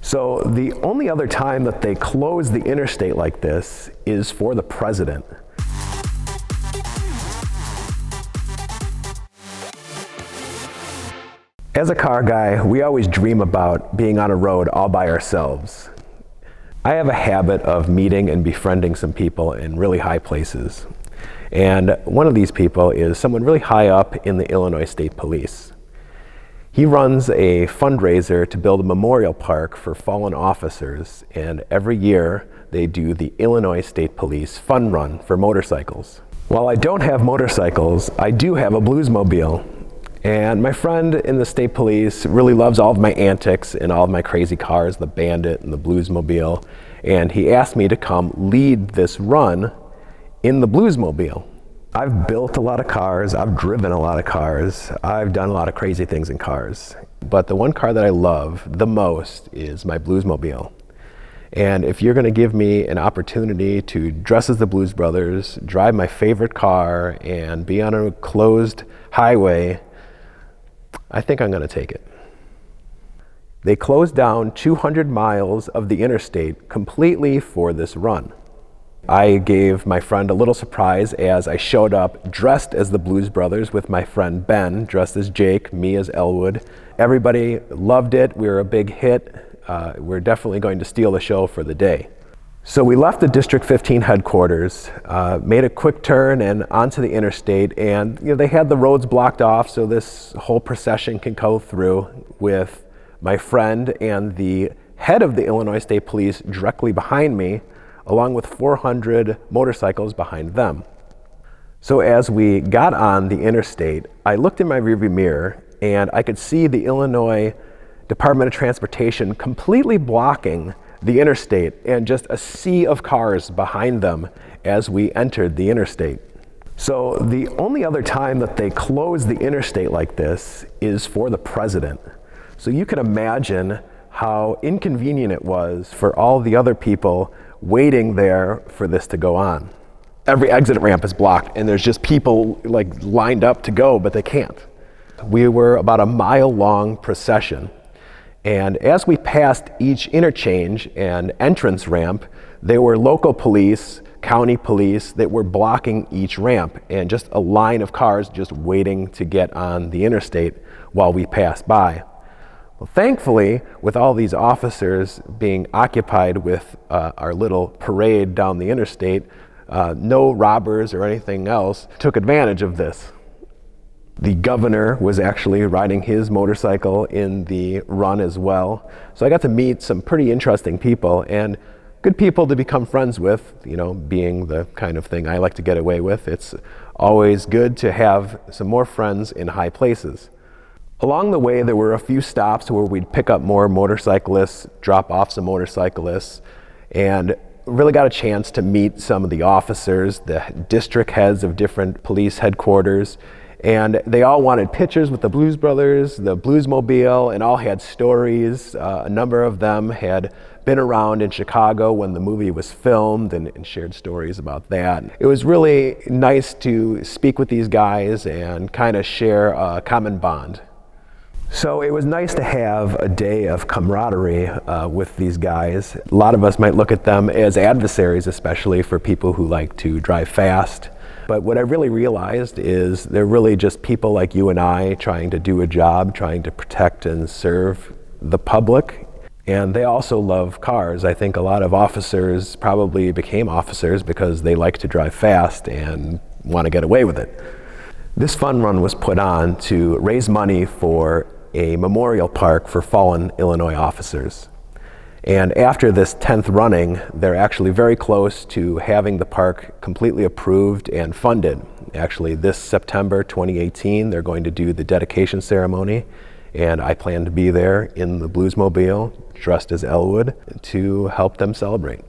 So the only other time that they close the interstate like this is for the president. As a car guy, we always dream about being on a road all by ourselves. I have a habit of meeting and befriending some people in really high places. And one of these people is someone really high up in the Illinois State Police. He runs a fundraiser to build a memorial park for fallen officers, and every year they do the Illinois State Police Fun Run for motorcycles. While I don't have motorcycles, I do have a bluesmobile. And my friend in the state police really loves all of my antics and all of my crazy cars, the Bandit and the Bluesmobile. And he asked me to come lead this run in the Bluesmobile. I've built a lot of cars, I've driven a lot of cars, I've done a lot of crazy things in cars. But the one car that I love the most is my Bluesmobile. And if you're gonna give me an opportunity to dress as the Blues Brothers, drive my favorite car, and be on a closed highway, I think I'm going to take it. They closed down 200 miles of the interstate completely for this run. I gave my friend a little surprise as I showed up dressed as the Blues Brothers with my friend Ben, dressed as Jake, me as Elwood. Everybody loved it. We were a big hit. We're definitely going to steal the show for the day. So we left the District 15 headquarters, made a quick turn and onto the interstate, and they had the roads blocked off so this whole procession can go through with my friend and the head of the Illinois State Police directly behind me, along with 400 motorcycles behind them. So as we got on the interstate, I looked in my rearview mirror and I could see the Illinois Department of Transportation completely blocking the interstate and just a sea of cars behind them as we entered the interstate. So the only other time that they close the interstate like this is for the president. So you can imagine how inconvenient it was for all the other people waiting there for this to go on. Every exit ramp is blocked and there's just people like lined up to go, but they can't. We were about a mile-long procession. And as we passed each interchange and entrance ramp, there were local police, county police that were blocking each ramp, and just a line of cars just waiting to get on the interstate while we passed by. Well, thankfully, with all these officers being occupied with our little parade down the interstate, no robbers or anything else took advantage of this. The governor was actually riding his motorcycle in the run as well. So I got to meet some pretty interesting people and good people to become friends with, being the kind of thing I like to get away with. It's always good to have some more friends in high places. Along the way, there were a few stops where we'd pick up more motorcyclists, drop off some motorcyclists, and really got a chance to meet some of the officers, the district heads of different police headquarters. And they all wanted pictures with the Blues Brothers, the Bluesmobile, and all had stories. A number of them had been around in Chicago when the movie was filmed and shared stories about that. It was really nice to speak with these guys and kind of share a common bond. So it was nice to have a day of camaraderie with these guys. A lot of us might look at them as adversaries, especially for people who like to drive fast. But what I really realized is they're really just people like you and I trying to do a job, trying to protect and serve the public. And they also love cars. I think a lot of officers probably became officers because they like to drive fast and want to get away with it. This fun run was put on to raise money for a memorial park for fallen Illinois officers. And after this 10th running, they're actually very close to having the park completely approved and funded. Actually, this September 2018, they're going to do the dedication ceremony, and I plan to be there in the Bluesmobile, dressed as Elwood, to help them celebrate.